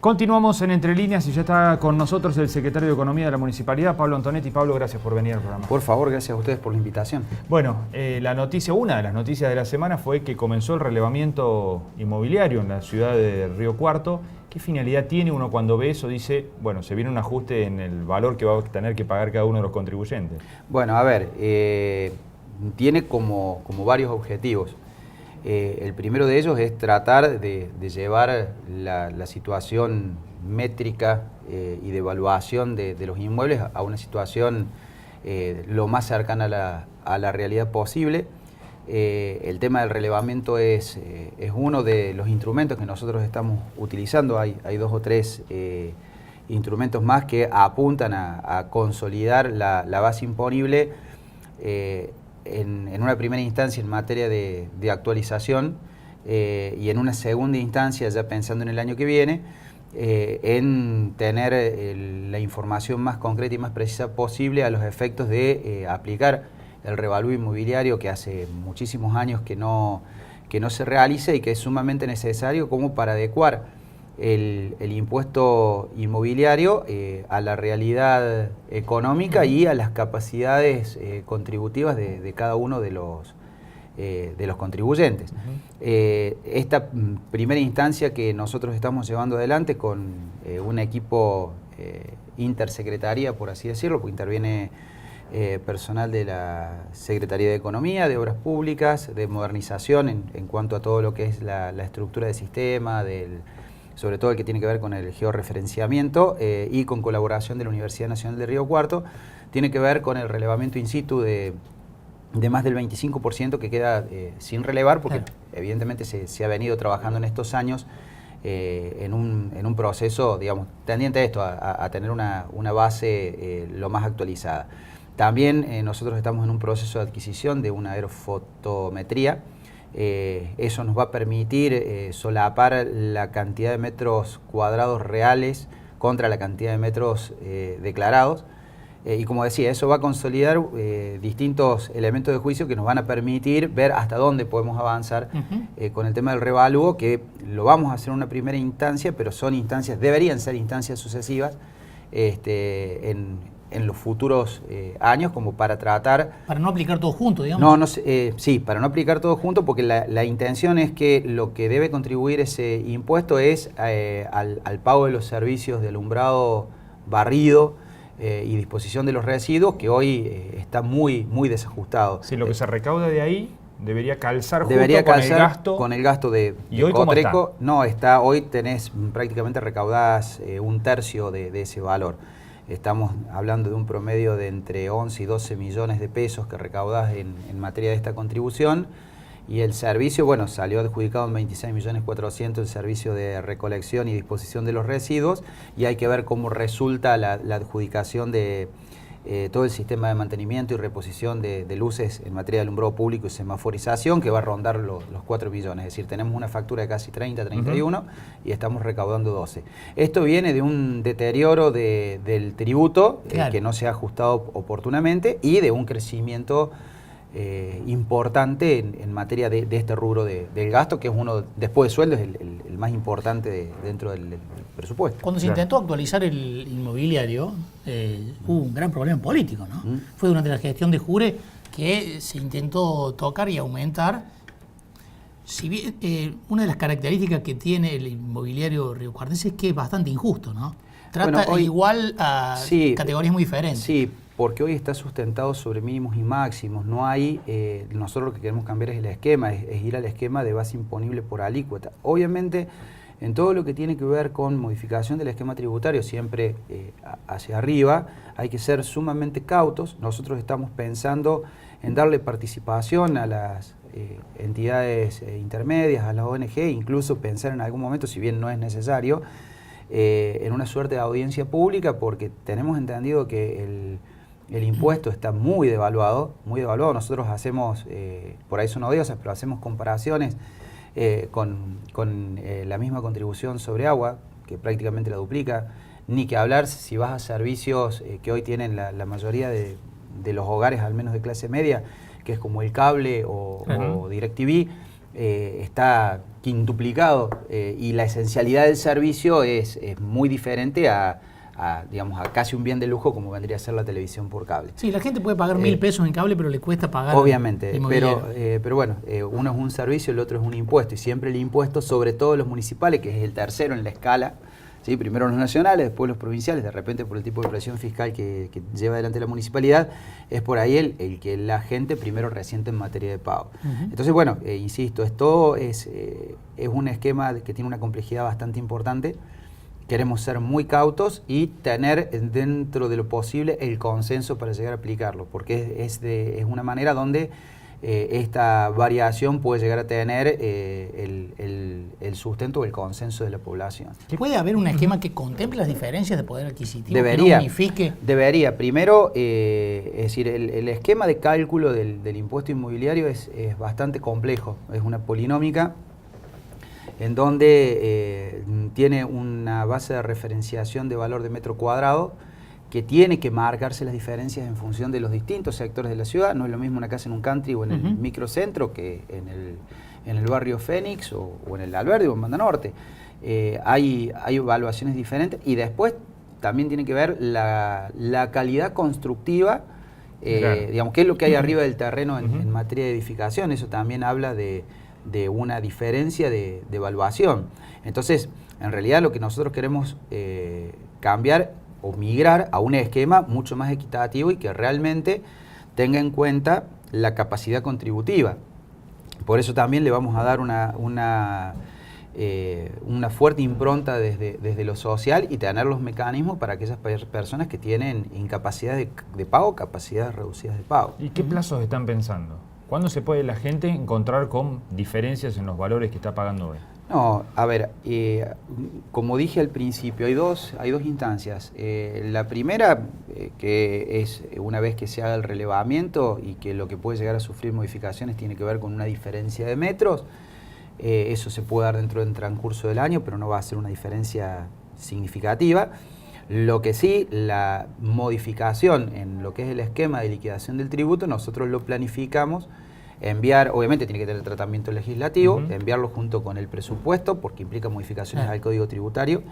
Continuamos en Entre Líneas y ya está con nosotros el secretario de Economía de la Municipalidad, Pablo Antonetti. Pablo, gracias por venir al programa. Por favor, gracias a ustedes por la invitación. Bueno, una de las noticias de la semana fue que comenzó el relevamiento inmobiliario en la ciudad de Río Cuarto. ¿Qué finalidad tiene? Uno cuando ve eso dice, bueno, se viene un ajuste en el valor que va a tener que pagar cada uno de los contribuyentes. Bueno, a ver, tiene como varios objetivos. El primero de ellos es tratar de llevar la situación métrica y de evaluación de los inmuebles a una situación lo más cercana a la realidad posible. El tema del relevamiento es uno de los instrumentos que nosotros estamos utilizando. Hay dos o tres instrumentos más que apuntan a consolidar la base imponible en una primera instancia en materia de actualización y en una segunda instancia, ya pensando en el año que viene, en tener la información más concreta y más precisa posible a los efectos de aplicar el revalúo inmobiliario que hace muchísimos años que no se realiza y que es sumamente necesario como para adecuar el impuesto inmobiliario a la realidad económica y a las capacidades contributivas de cada uno de los contribuyentes. Esta primera instancia que nosotros estamos llevando adelante con un equipo intersecretaría, por así decirlo, porque interviene personal de la Secretaría de Economía, de Obras Públicas, de Modernización en cuanto a todo lo que es la estructura de sistema, sobre todo el que tiene que ver con el georreferenciamiento y con colaboración de la Universidad Nacional de Río Cuarto, tiene que ver con el relevamiento in situ de más del 25% que queda sin relevar, porque evidentemente se ha venido trabajando en estos años en un proceso, digamos, tendiente a esto, a tener una base lo más actualizada. También nosotros estamos en un proceso de adquisición de una aerofotometría. Eso nos va a permitir solapar la cantidad de metros cuadrados reales contra la cantidad de metros declarados. Y como decía, eso va a consolidar distintos elementos de juicio que nos van a permitir ver hasta dónde podemos avanzar con el tema del revalúo, que lo vamos a hacer en una primera instancia, pero deberían ser instancias sucesivas en los futuros años, como para tratar... Para no aplicar todo junto, digamos. Sí, para no aplicar todo junto, porque la intención es que lo que debe contribuir ese impuesto es al pago de los servicios de alumbrado, barrido y disposición de los residuos, que hoy está muy desajustado. Si lo que se recauda de ahí debería calzar con el gasto de ¿Y hoy Cotreco. No, hoy tenés prácticamente recaudadas un tercio de ese valor. Estamos hablando de un promedio de entre 11 y 12 millones de pesos que recaudás en materia de esta contribución, y el servicio, bueno, salió adjudicado en 26.400.000 el servicio de recolección y disposición de los residuos, y hay que ver cómo resulta la adjudicación de todo el sistema de mantenimiento y reposición de luces en materia de alumbrado público y semaforización, que va a rondar los 4 millones. Es decir, tenemos una factura de casi 31 y estamos recaudando 12. Esto viene de un deterioro del tributo que no se ha ajustado oportunamente y de un crecimiento importante en materia de este rubro del gasto, que es uno, después de sueldos, el más importante dentro del presupuesto. Cuando se intentó actualizar el inmobiliario, hubo un gran problema político, ¿no? Fue durante la gestión de Jure que se intentó tocar y aumentar. Si bien, una de las características que tiene el inmobiliario riocuartense es que es bastante injusto, ¿no? Trata igual a categorías muy diferentes. Sí, porque hoy está sustentado sobre mínimos y máximos. No hay, nosotros lo que queremos cambiar es el esquema, es ir al esquema de base imponible por alícuota. Obviamente, en todo lo que tiene que ver con modificación del esquema tributario, siempre hacia arriba, hay que ser sumamente cautos. Nosotros estamos pensando en darle participación a las entidades intermedias, a las ONG, incluso pensar en algún momento, si bien no es necesario, en una suerte de audiencia pública, porque tenemos entendido que el impuesto está muy devaluado. Nosotros hacemos, por ahí son odiosas, pero hacemos comparaciones con la misma contribución sobre agua, que prácticamente la duplica, ni que hablar si vas a servicios que hoy tienen la mayoría de los hogares, al menos de clase media, que es como el cable o DirecTV, está quintuplicado y la esencialidad del servicio es muy diferente digamos, a casi un bien de lujo como vendría a ser la televisión por cable. Sí, la gente puede pagar 1.000 pesos en cable, pero le cuesta pagar. Obviamente, pero bueno, uno es un servicio, el otro es un impuesto, y siempre el impuesto, sobre todo los municipales, que es el tercero en la escala, ¿sí? Primero los nacionales, después los provinciales, de repente por el tipo de presión fiscal que lleva adelante la municipalidad, es por ahí el que la gente primero resiente en materia de pago. Entonces, bueno, insisto, esto es un esquema que tiene una complejidad bastante importante. Queremos ser muy cautos y tener dentro de lo posible el consenso para llegar a aplicarlo, porque es una manera donde esta variación puede llegar a tener el sustento o el consenso de la población. ¿Puede haber un esquema que contemple las diferencias de poder adquisitivo? Debería. Que no unifique. Debería. Primero, es decir, el esquema de cálculo del impuesto inmobiliario es bastante complejo, es una polinómica en donde tiene una base de referenciación de valor de metro cuadrado que tiene que marcarse las diferencias en función de los distintos sectores de la ciudad. No es lo mismo una casa en un country o en el microcentro que en el barrio Fénix o en el Alberdi o en Banda Norte. Hay evaluaciones diferentes y después también tiene que ver la calidad constructiva, claro. Digamos, qué es lo que hay arriba del terreno en materia de edificación. Eso también habla de una diferencia de evaluación. Entonces, en realidad lo que nosotros queremos cambiar o migrar a un esquema mucho más equitativo y que realmente tenga en cuenta la capacidad contributiva. Por eso también le vamos a dar una fuerte impronta desde lo social y tener los mecanismos para aquellas personas que tienen incapacidad de pago, capacidades reducidas de pago. ¿Y qué plazos están pensando? ¿Cuándo se puede la gente encontrar con diferencias en los valores que está pagando hoy? No, a ver, como dije al principio, hay dos instancias. La primera, que es una vez que se haga el relevamiento y que lo que puede llegar a sufrir modificaciones tiene que ver con una diferencia de metros. Eso se puede dar dentro del transcurso del año, pero no va a ser una diferencia significativa. Lo que sí, la modificación en lo que es el esquema de liquidación del tributo, nosotros lo planificamos enviar, obviamente tiene que tener tratamiento legislativo, enviarlo junto con el presupuesto, porque implica modificaciones al Código Tributario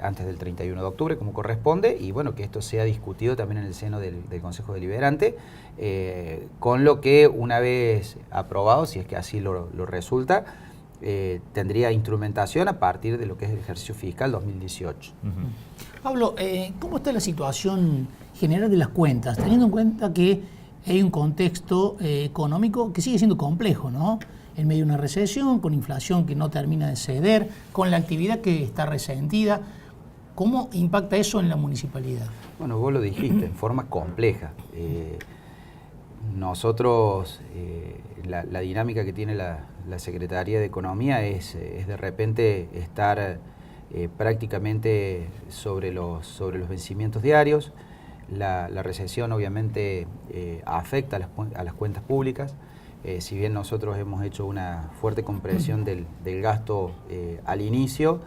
antes del 31 de octubre, como corresponde, y bueno, que esto sea discutido también en el seno del Consejo Deliberante, con lo que una vez aprobado, si es que así lo resulta, tendría instrumentación a partir de lo que es el ejercicio fiscal 2018. Pablo, ¿cómo está la situación general de las cuentas, teniendo en cuenta que hay un contexto económico que sigue siendo complejo, ¿no? En medio de una recesión, con inflación que no termina de ceder, con la actividad que está resentida? ¿Cómo impacta eso en la municipalidad? Bueno, vos lo dijiste, en forma compleja. Nosotros, la dinámica que tiene la Secretaría de Economía es de repente estar prácticamente sobre los vencimientos diarios. La recesión obviamente afecta a las cuentas públicas. Si bien nosotros hemos hecho una fuerte compresión del gasto al inicio,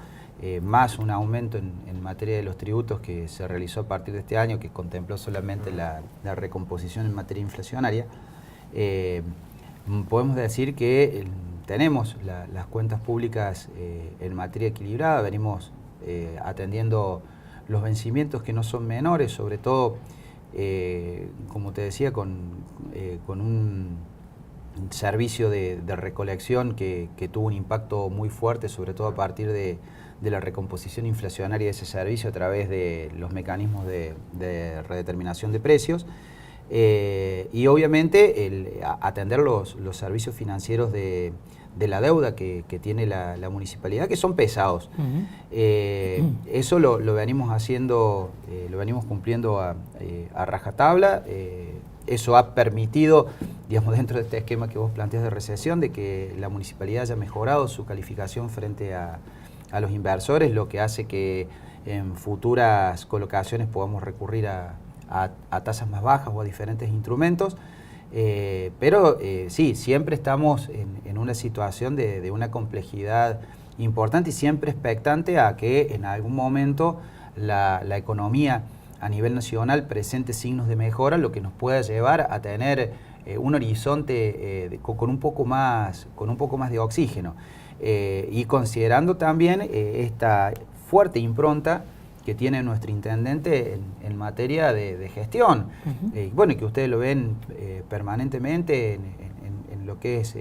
más un aumento en materia de los tributos que se realizó a partir de este año, que contempló solamente la recomposición en materia inflacionaria, podemos decir que tenemos las cuentas públicas en materia equilibrada, venimos atendiendo los vencimientos que no son menores, sobre todo, como te decía, con un servicio de recolección que tuvo un impacto muy fuerte, sobre todo a partir de la recomposición inflacionaria de ese servicio a través de los mecanismos de redeterminación de precios. Y obviamente atender los servicios financieros de la deuda que tiene la municipalidad, que son pesados. Eso lo venimos haciendo, lo venimos cumpliendo a rajatabla. Eso ha permitido, digamos, dentro de este esquema que vos planteás de recesión, de que la municipalidad haya mejorado su calificación frente a los inversores, lo que hace que en futuras colocaciones podamos recurrir a tasas más bajas o a diferentes instrumentos. Pero sí, siempre estamos en una situación de una complejidad importante y siempre expectante a que en algún momento la economía a nivel nacional presente signos de mejora, lo que nos pueda llevar a tener un horizonte con un poco más de oxígeno. Y considerando también esta fuerte impronta que tiene nuestro intendente en materia de gestión. Bueno, y que ustedes lo ven permanentemente en lo que es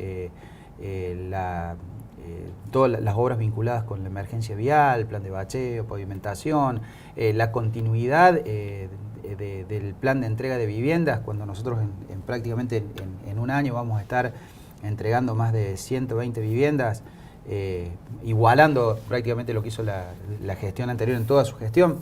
todas las obras vinculadas con la emergencia vial, plan de bacheo, pavimentación, la continuidad del plan de entrega de viviendas, cuando nosotros prácticamente en un año vamos a estar entregando más de 120 viviendas, igualando prácticamente lo que hizo la gestión anterior en toda su gestión.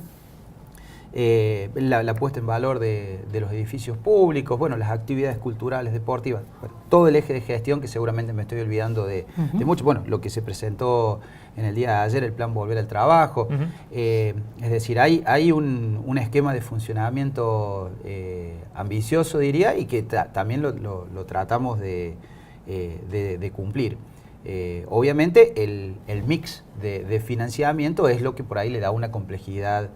La puesta en valor de los edificios públicos, bueno, las actividades culturales, deportivas, bueno, todo el eje de gestión que seguramente me estoy olvidando de mucho. Bueno, lo que se presentó en el día de ayer, el plan Volver al Trabajo. Es decir, hay un esquema de funcionamiento ambicioso, diría, y que también lo tratamos de cumplir. Obviamente el mix de financiamiento es lo que por ahí le da una complejidad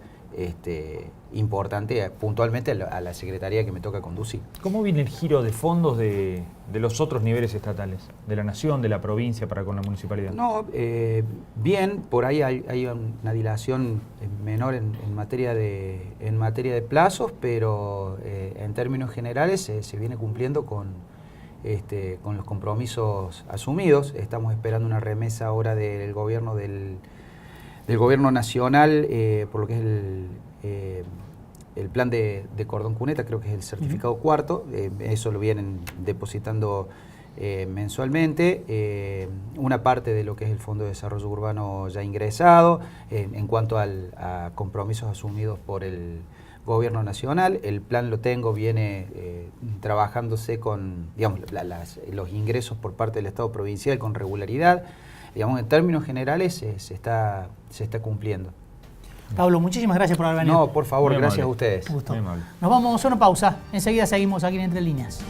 importante puntualmente a la secretaría que me toca conducir. ¿Cómo viene el giro de fondos de los otros niveles estatales? ¿De la nación, de la provincia para con la municipalidad? No, bien, por ahí hay una dilación menor en materia de plazos, pero en términos generales se viene cumpliendo con los compromisos asumidos. Estamos esperando una remesa ahora del gobierno gobierno nacional por lo que es el plan de cordón cuneta, creo que es el certificado cuarto. Eso lo vienen depositando mensualmente. Una parte de lo que es el Fondo de Desarrollo Urbano ya ingresado en cuanto a compromisos asumidos por el Gobierno Nacional. El plan lo tengo, viene trabajándose con, digamos, los ingresos por parte del Estado provincial con regularidad. Digamos, en términos generales se está cumpliendo. Pablo, muchísimas gracias por haber venido. No, por favor, gracias a ustedes. Un gusto. Nos vamos a una pausa. Enseguida seguimos aquí en Entre Líneas.